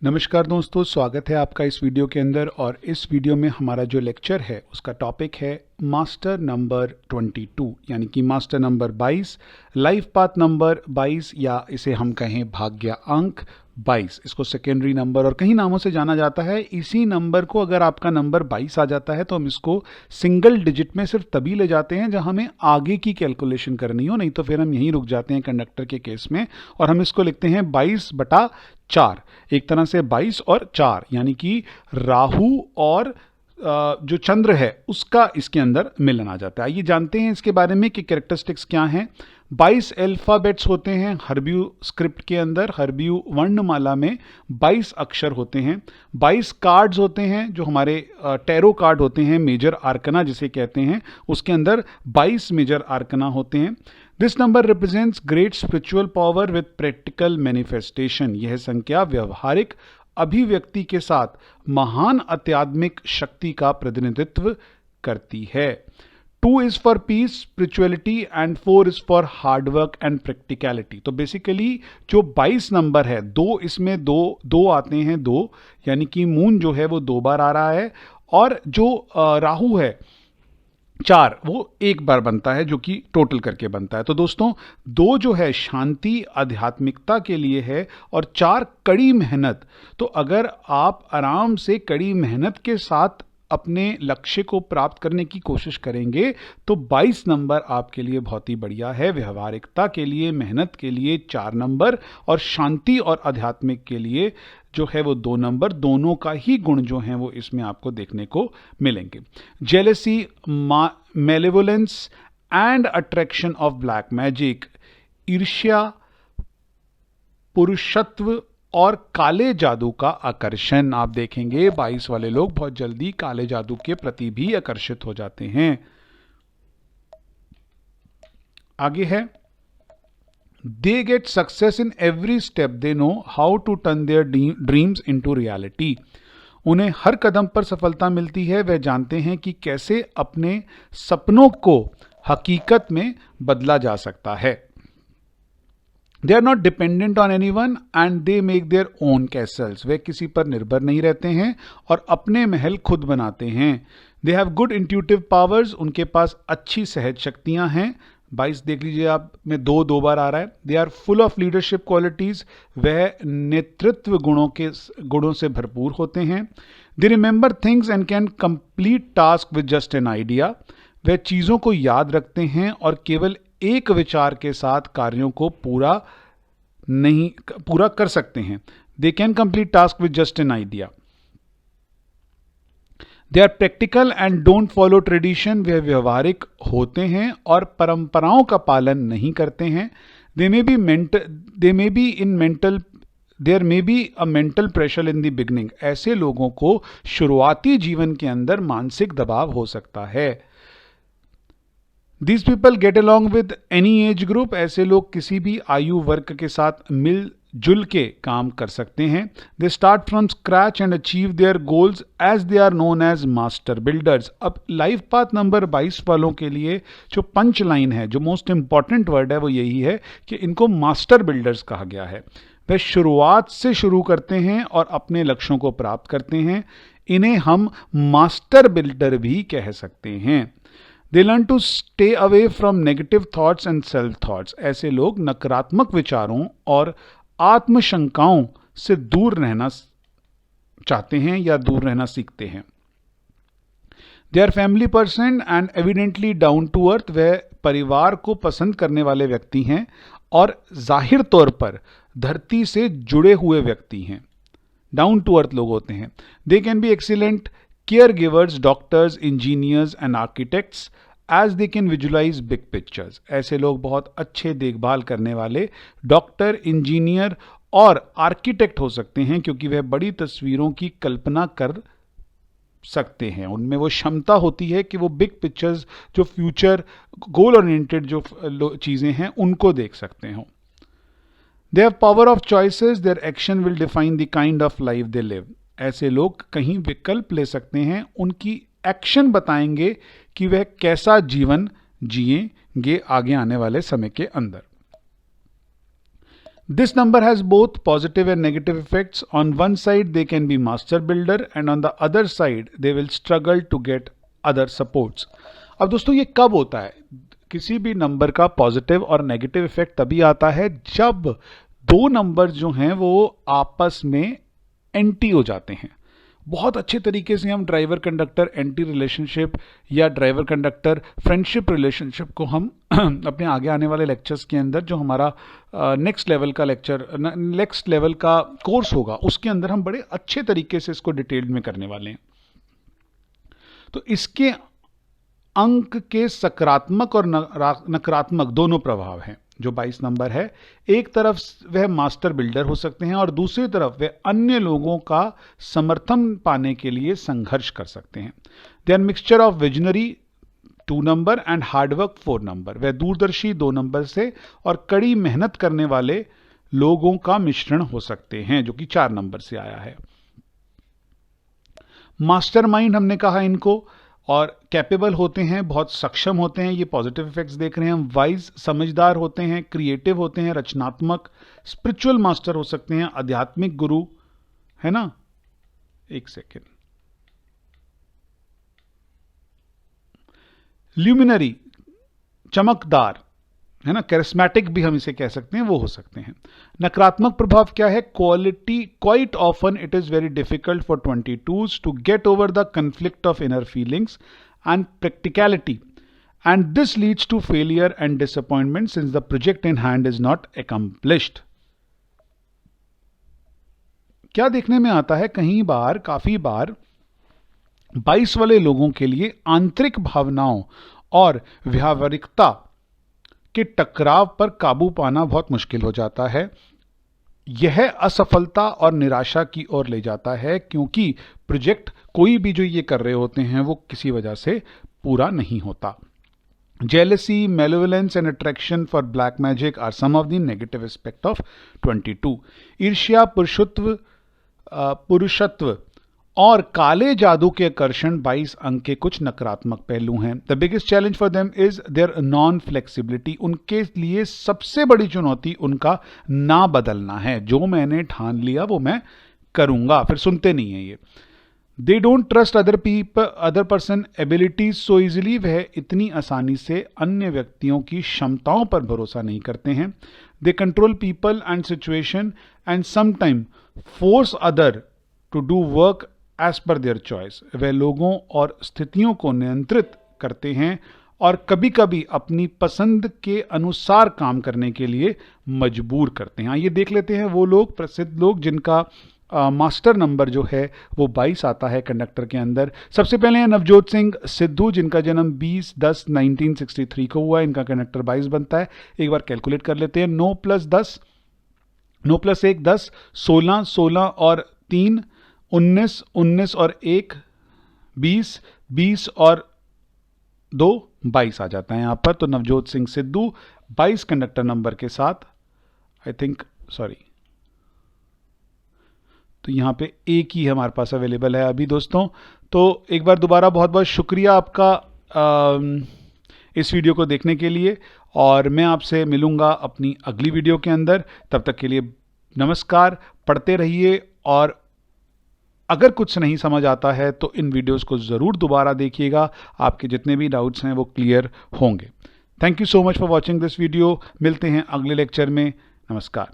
नमस्कार दोस्तों, स्वागत है आपका इस वीडियो के अंदर। और इस वीडियो में हमारा जो लेक्चर है उसका टॉपिक है मास्टर नंबर 22 यानी कि master number 22, life path number 22 या इसे हम कहें भाग्य अंक 22। इसको सेकेंडरी नंबर और कई नामों से जाना जाता है। इसी नंबर को अगर आपका नंबर 22 आ जाता है तो हम इसको सिंगल डिजिट में सिर्फ तभी ले जाते हैं जहां हमें आगे की कैलकुलेशन करनी हो, नहीं तो फिर हम यहीं रुक जाते हैं कंडक्टर के केस में और हम इसको लिखते हैं 22/4। एक तरह से 22 और 4 यानी कि राहु और जो चंद्र है उसका इसके अंदर मिलन आ जाता है। आइए जानते हैं इसके बारे में कि कैरेक्टरिस्टिक्स क्या हैं। 22 अल्फाबेट्स होते हैं हर्ब्यू स्क्रिप्ट के अंदर। हर्ब्यू वर्णमाला में 22 अक्षर होते हैं। 22 कार्ड्स होते हैं जो हमारे टैरो कार्ड होते हैं, मेजर आर्कना जिसे कहते हैं, उसके अंदर 22 मेजर आर्कना होते हैं। This number represents great spiritual power with practical manifestation. यह संख्या व्यवहारिक अभिव्यक्ति के साथ महान आध्यात्मिक शक्ति का प्रतिनिधित्व करती है। 2 is for piece spirituality and 4 is for hard work and practicality. तो बेसिकली जो 22 नंबर है, दो इसमें दो आते हैं, दो यानी कि मून जो है वो 2 बार आ रहा है और जो राहु है 4 वो 1 बार बनता है, जो कि टोटल करके बनता है। तो दोस्तों 2 जो है शांति आध्यात्मिकता के लिए है और 4 कड़ी मेहनत। तो अगर आप आराम से कड़ी मेहनत के साथ अपने लक्ष्य को प्राप्त करने की कोशिश करेंगे तो 22 नंबर आपके लिए बहुत ही बढ़िया है। व्यवहारिकता के लिए, मेहनत के लिए 4 नंबर और शांति और आध्यात्मिक के लिए जो है वो 2 नंबर। दोनों का ही गुण जो हैं वो इसमें आपको देखने को मिलेंगे। Jealousy, malevolence and attraction of black magic, ईर्ष्या, पुरुषत्व और काले जादू का आकर्षण। आप देखेंगे 22 वाले लोग बहुत जल्दी काले जादू के प्रति भी आकर्षित हो जाते हैं। आगे है, they get success in every step, they know how to turn their dreams into reality. उन्हें हर कदम पर सफलता मिलती है। वह जानते हैं कि कैसे अपने सपनों को हकीकत में बदला जा सकता है। They are not dependent on any one and they make their own castles. वे किसी पर निर्भर नहीं रहते हैं और अपने महल खुद बनाते हैं। They have good intuitive powers. उनके पास अच्छी सहज शक्तियां हैं। 22 देख लीजिए आप में 2 बार आ रहा है। They are full of leadership qualities. वह नेतृत्व गुणों से भरपूर होते हैं। They remember things and can complete task with just an idea. वह चीजों को याद रखते हैं और केवल एक विचार के साथ कार्यों को पूरा कर सकते हैं। They can complete task with just an idea. They are practical and don't follow tradition. वे व्यवहारिक होते हैं और परंपराओं का पालन नहीं करते हैं। There may be a mental pressure in the beginning. ऐसे लोगों को शुरुआती जीवन के अंदर मानसिक दबाव हो सकता है। These people get along with any age group। ऐसे लोग किसी भी आयु वर्ग के साथ मिलजुल के काम कर सकते हैं। They start from scratch and achieve their goals as they are known as master builders। अब लाइफ पाथ नंबर 22 वालों के लिए जो पंच लाइन है, जो मोस्ट इंपॉर्टेंट वर्ड है वो यही है कि इनको मास्टर बिल्डर्स कहा गया है। वे शुरुआत से शुरू करते हैं और अपने लक्ष्यों को प्राप्त करते हैं। इन्हें हम मास्टर बिल्डर भी कह सकते हैं। They learn to stay away from negative thoughts and self thoughts। ऐसे लोग नकारात्मक विचारों और आत्मशंकाओं से दूर रहना चाहते हैं या दूर रहना सीखते हैं। They are family person and evidently down to earth। वह परिवार को पसंद करने वाले व्यक्ति हैं और जाहिर तौर पर धरती से जुड़े हुए व्यक्ति हैं। डाउन टू अर्थ लोग होते हैं। They can be excellent caregivers, doctors, engineers and architects as they can visualise big pictures. ऐसे लोग बहुत अच्छे देखभाल करने वाले डॉक्टर, इंजीनियर और आर्किटेक्ट हो सकते हैं क्योंकि वह बड़ी तस्वीरों की कल्पना कर सकते हैं। उनमें वो क्षमता होती है कि वो बिग पिक्चर्स, जो फ्यूचर गोल ओरिएंटेड जो चीजें हैं उनको देख सकते हो। They have power of choices. Their action will define the kind of life they live. ऐसे लोग कहीं विकल्प ले सकते हैं, उनकी एक्शन बताएंगे कि वह कैसा जीवन जिएंगे आगे आने वाले समय के अंदर। This number has both positive and negative effects. On one side they can be master builder and on the other side they will struggle to get other supports. अब दोस्तों ये कब होता है? किसी भी नंबर का पॉजिटिव और नेगेटिव इफेक्ट तभी आता है जब दो नंबर जो हैं वो आपस में एंटी हो जाते हैं। बहुत अच्छे तरीके से हम ड्राइवर कंडक्टर एंटी रिलेशनशिप या ड्राइवर कंडक्टर फ्रेंडशिप रिलेशनशिप को हम अपने आगे आने वाले लेक्चर्स के अंदर, जो हमारा नेक्स्ट लेवल का कोर्स होगा, उसके अंदर हम बड़े अच्छे तरीके से इसको डिटेल में करने वाले हैं। तो इसके अंक के सकारात्मक और नकारात्मक दोनों प्रभाव हैं। जो 22 नंबर है, एक तरफ वह मास्टर बिल्डर हो सकते हैं और दूसरी तरफ वह अन्य लोगों का समर्थन पाने के लिए संघर्ष कर सकते हैं। They are mixture of visionary 2 number and hard work 4 number. वह दूरदर्शी 2 नंबर से और कड़ी मेहनत करने वाले लोगों का मिश्रण हो सकते हैं, जो कि 4 नंबर से आया है। मास्टरमाइंड हमने कहा इनको, और कैपेबल होते हैं, बहुत सक्षम होते हैं, ये पॉजिटिव इफेक्ट्स देख रहे हैं हम। वाइज समझदार होते हैं, क्रिएटिव होते हैं, रचनात्मक, स्पिरिचुअल मास्टर हो सकते हैं, आध्यात्मिक गुरु, है ना। एक सेकेंड। ल्यूमिनरी, चमकदार, है ना, कैरिस्मेटिक भी हम इसे कह सकते हैं, वो हो सकते हैं। नकारात्मक प्रभाव क्या है? Quite often it is very difficult for 22s to get over the conflict of inner feelings and practicality, and this leads to failure and disappointment since the project in hand is not accomplished. क्या देखने में आता है, काफी बार 22 वाले लोगों के लिए आंतरिक भावनाओं और व्यावहारिकता के टकराव पर काबू पाना बहुत मुश्किल हो जाता है। यह असफलता और निराशा की ओर ले जाता है, क्योंकि प्रोजेक्ट कोई भी जो ये कर रहे होते हैं वो किसी वजह से पूरा नहीं होता। Jealousy, malevolence and attraction for black magic are some of the negative aspect of 22। ईर्ष्या, पुरुषत्व और काले जादू के आकर्षण 22 अंक के कुछ नकारात्मक पहलू हैं। The biggest challenge for them is their non flexibility. उनके लिए सबसे बड़ी चुनौती उनका ना बदलना है। जो मैंने ठान लिया वो मैं करूंगा, फिर सुनते नहीं है ये। They don't trust other person abilities so easily. वह इतनी आसानी से अन्य व्यक्तियों की क्षमताओं पर भरोसा नहीं करते हैं। They control people and situation and sometime force other to do work as per their choice. वह लोगों और स्थितियों को नियंत्रित करते हैं और कभी कभी अपनी पसंद के अनुसार काम करने के लिए मजबूर करते हैं। ये देख लेते हैं वो लोग, प्रसिद्ध लोग जिनका मास्टर नंबर जो है वो 22 आता है कंडक्टर के अंदर। सबसे पहले हैं नवजोत सिंह सिद्धू, जिनका जन्म 20-10-1963 को हुआ। इनका कंडक्टर 22 बनता है। एक बार कैलकुलेट कर लेते हैं। 9 + 1 10, 16 16 और 3 19, 19 और 1 20, 20 और 2 22 आ जाता है यहाँ पर। तो नवजोत सिंह सिद्धू 22 कंडक्टर नंबर के साथ, तो यहाँ पे एक ही हमारे पास अवेलेबल है अभी दोस्तों। तो एक बार दोबारा बहुत बहुत शुक्रिया आपका इस वीडियो को देखने के लिए, और मैं आपसे मिलूंगा अपनी अगली वीडियो के अंदर। तब तक के लिए नमस्कार। पढ़ते रहिए, और अगर कुछ नहीं समझ आता है तो इन वीडियोस को ज़रूर दोबारा देखिएगा। आपके जितने भी डाउट्स हैं वो क्लियर होंगे। Thank you so much for watching this video. मिलते हैं अगले लेक्चर में। नमस्कार।